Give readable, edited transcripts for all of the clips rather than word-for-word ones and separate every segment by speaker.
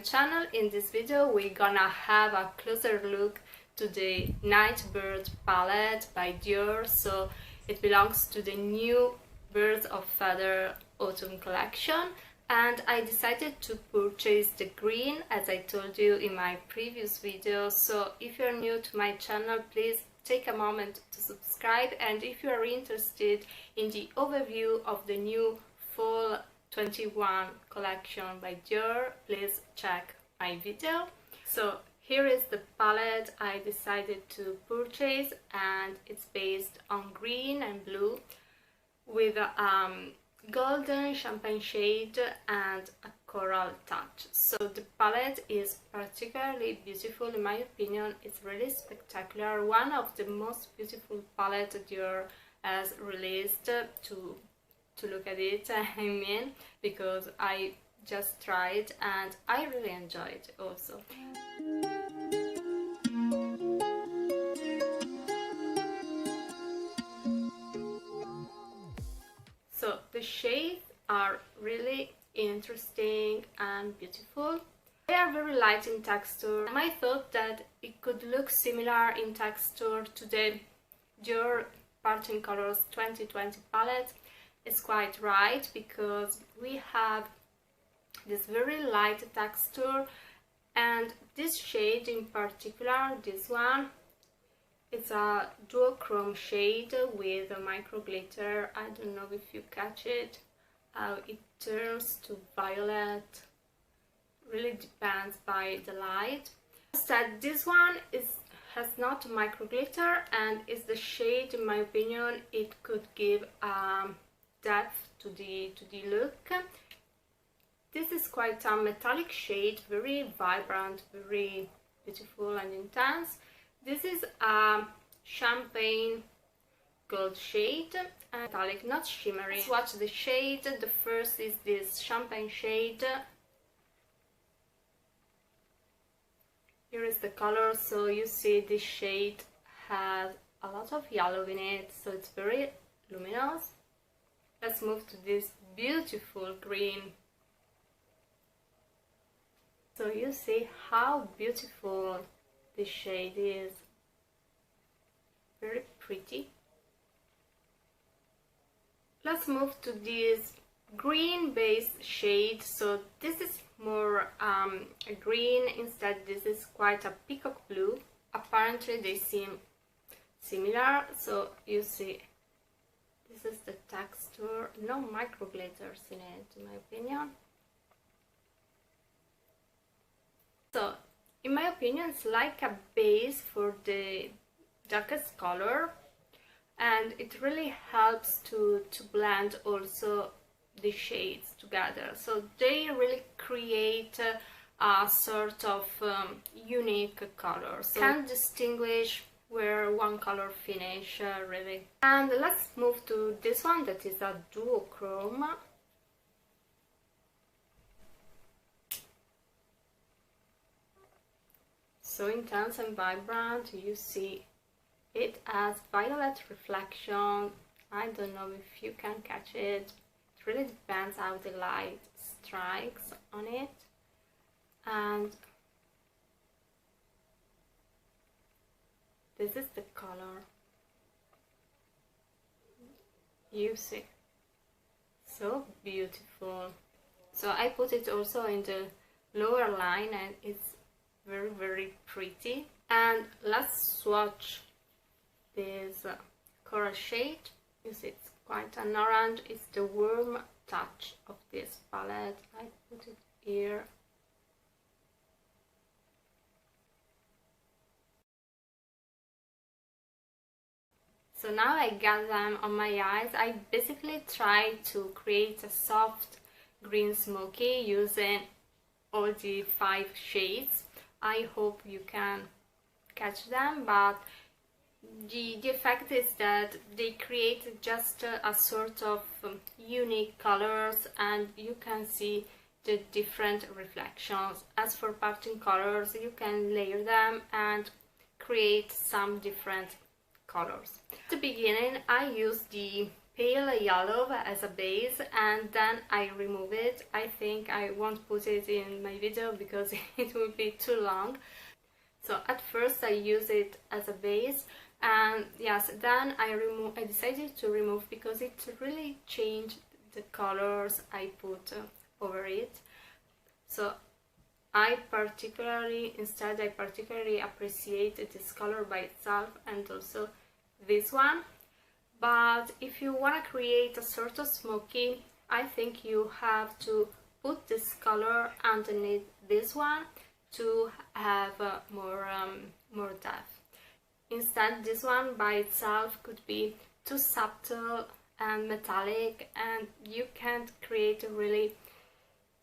Speaker 1: channel. In this video we're gonna have a closer look to the Night Birds palette by Dior. So it belongs to the new Birds of Feather autumn collection, and I decided to purchase the green as I told you in my previous video. So if you're new to my channel, please take a moment to subscribe, and if you are interested in the overview of the new Fall 21 collection by Dior, please check my video. So here is the palette I decided to purchase, and it's based on green and blue with a golden champagne shade and a coral touch. So the palette is particularly beautiful in my opinion. It's really spectacular, one of the most beautiful palettes Dior has released. To look at it, I mean, because I just tried and I really enjoyed it also. So the shades are really interesting and beautiful. They are very light in texture, and I thought that it could look similar in texture to the Dior Parting Colors 2020 palette. It's quite right, because we have this very light texture, and this shade in particular, this one, it's a duochrome shade with a micro glitter. I don't know if you catch it, how it turns to violet. Really depends by the light. Instead, this one has not micro glitter, and is the shade, in my opinion, it could give depth to the look. This is quite a metallic shade, very vibrant, very beautiful and intense. This is a champagne gold shade, metallic, not shimmery. Let's watch the shade. The first is this champagne shade. Here is the color. So you see this shade has a lot of yellow in it, so it's very luminous. Let's move to this beautiful green. So you see how beautiful this shade is. Very pretty. Let's move to this green base shade. So this is more a green. Instead, this is quite a peacock blue. Apparently they seem similar. So you see, this is the texture, no micro glitters in it, in my opinion. So, in my opinion, it's like a base for the darkest color, and it really helps to blend also the shades together. So they really create a sort of unique color. So you can distinguish where one color finish really. And let's move to this one, that is a duochrome. So intense and vibrant. You see it has violet reflection. I don't know if you can catch it. It really depends how the light strikes on it. And this is the color. You see, so beautiful. So I put it also in the lower line, and it's very, very pretty. And let's swatch this coral shade. You see, it's quite an orange. It's the warm touch of this palette. I put it here. So now I got them on my eyes. I basically tried to create a soft green smoky using all the 5 shades. I hope you can catch them, but the effect is that they create just a sort of unique colors, and you can see the different reflections. As for parting colors, you can layer them and create some different colors. At the beginning I used the pale yellow as a base, and then I remove it. I think I won't put it in my video because it will be too long. So at first I use it as a base, and yes, then I decided to remove because it really changed the colors I put over it. So I particularly appreciate this color by itself, and also this one. But if you want to create a sort of smoky, I think you have to put this color underneath this one to have more depth. Instead, this one by itself could be too subtle and metallic, and you can't create really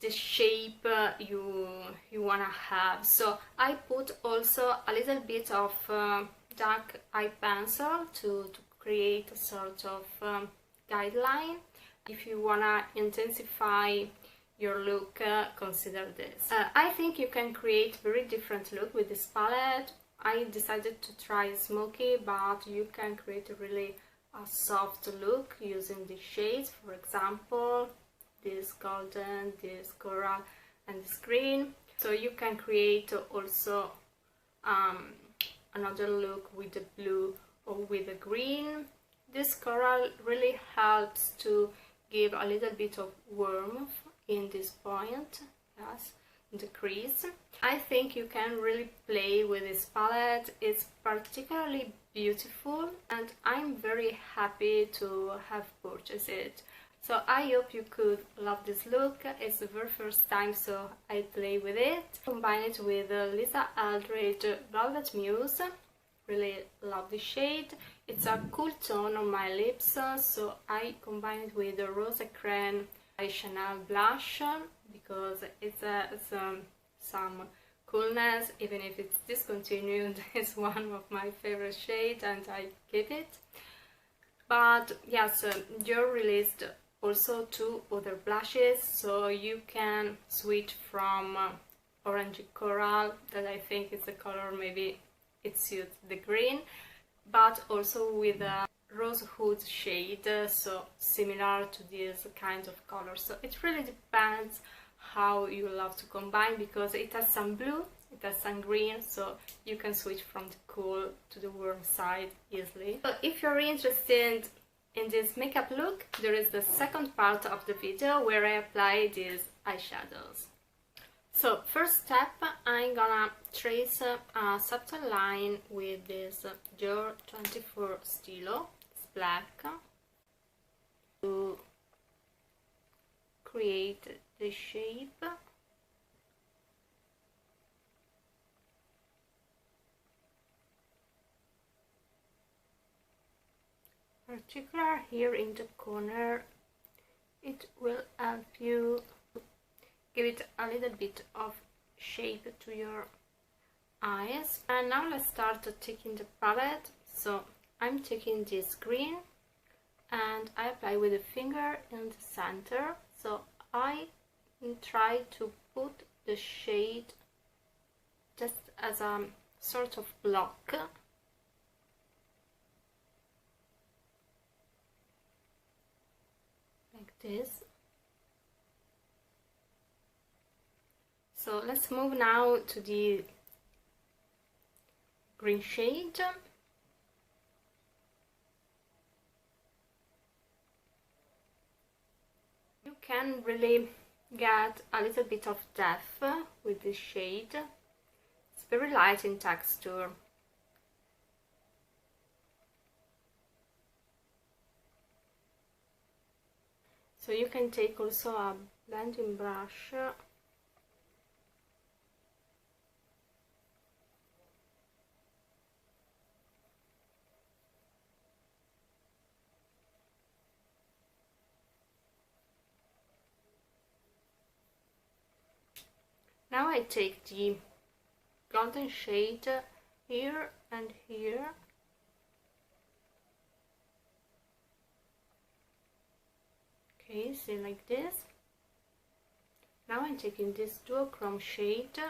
Speaker 1: the shape you wanna have. So I put also a little bit of dark eye pencil to create a sort of guideline. If you wanna intensify your look, consider this. I think you can create very different look with this palette. I decided to try smoky, but you can create really a soft look using the shades. For example, this golden, this coral, and this green. So you can create also another look with the blue or with the green. This coral really helps to give a little bit of warmth in this point, yes, in the crease. I think you can really play with this palette. It's particularly beautiful, and I'm very happy to have purchased it. So I hope you could love this look. It's the very first time, so I play with it. Combine it with Lisa Eldridge Velvet Muse. Really love the shade. It's a cool tone on my lips, so I combine it with the Rose Ecrin Chanel blush because it's some coolness, even if it's discontinued. It's one of my favorite shades, and I keep it. But yes, DIOR released also 2 other blushes, so you can switch from orangey coral, that I think is the color, maybe it suits the green, but also with a rosewood shade, so similar to this kind of color. So it really depends how you love to combine, because it has some blue, it has some green, so you can switch from the cool to the warm side easily. So if you're interested in this makeup look, there is the second part of the video where I apply these eyeshadows. So first step, I'm gonna trace a subtle line with this DIOR 24 Stilo, it's black, to create the shape. Particular here in the corner, it will help you give it a little bit of shape to your eyes. And now let's start taking the palette. So I'm taking this green and I apply with a finger in the center. So I try to put the shade just as a sort of block. Like this. So let's move now to the green shade. You can really get a little bit of depth with this shade. It's very light in texture. So you can take also a blending brush Now I take the golden shade here and here. Okay, see, like this. Now I'm taking this duochrome shade.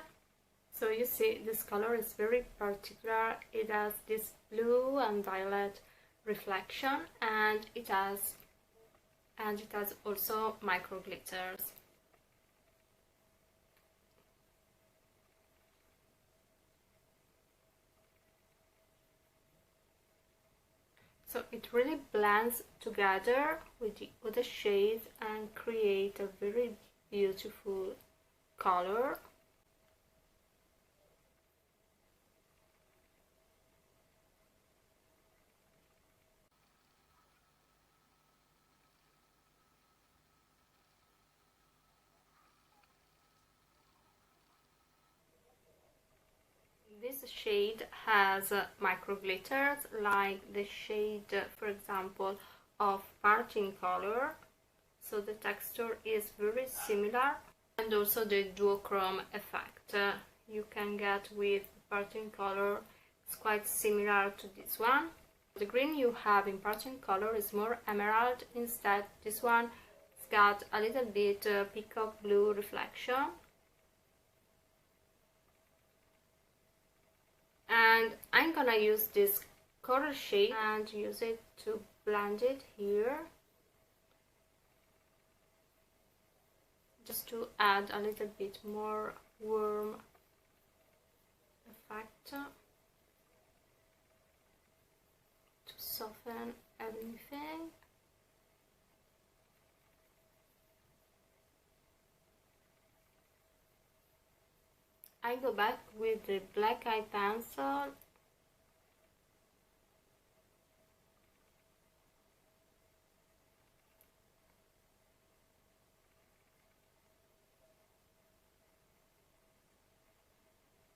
Speaker 1: So you see this color is very particular. It has this blue and violet reflection, and it has and it has also micro glitters. So it really blends together with the other shades and create a very beautiful color. This shade has micro glitters like the shade, for example, of Parting Color, so the texture is very similar, and also the duochrome effect you can get with Parting Color is quite similar to this one. The green you have in Parting Color is more emerald, instead this one has got a little bit peacock blue reflection. And I'm gonna use this coral shade and use it to blend it here, just to add a little bit more warm effect, to soften everything. I go back with the black eye pencil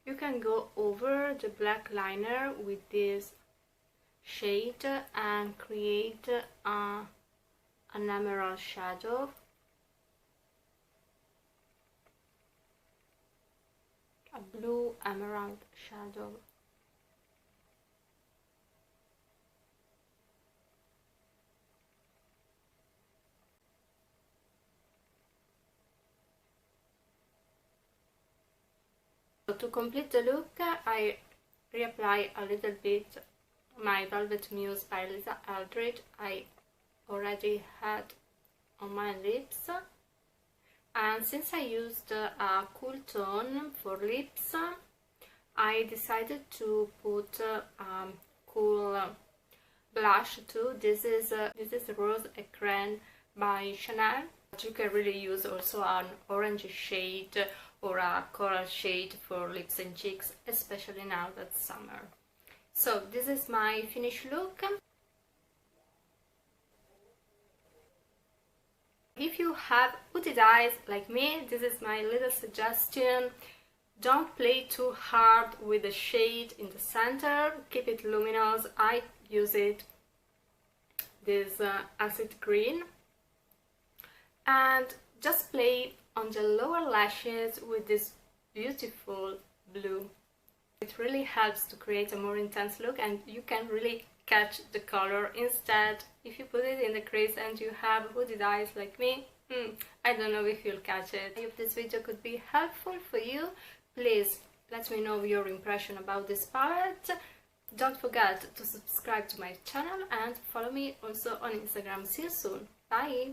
Speaker 1: you can go over the black liner with this shade and create an emerald shadow. A blue emerald shadow. So to complete the look, I reapply a little bit my Velvet Muse by Eldridge I already had on my lips. And since I used a cool tone for lips, I decided to put cool blush too. This is Rose Ecrin by Chanel. You can really use also an orange shade or a coral shade for lips and cheeks, especially now that's summer. So this is my finished look. If you have hooded eyes like me, this is my little suggestion. Don't play too hard with the shade in the center, keep it luminous. I use this acid green, and just play on the lower lashes with this beautiful blue. It really helps to create a more intense look, and you can really catch the color. Instead, if you put it in the crease and you have hooded eyes like me, I don't know if you'll catch it. If this video could be helpful for you, please let me know your impression about this palette. Don't forget to subscribe to my channel and follow me also on Instagram. See you soon. Bye!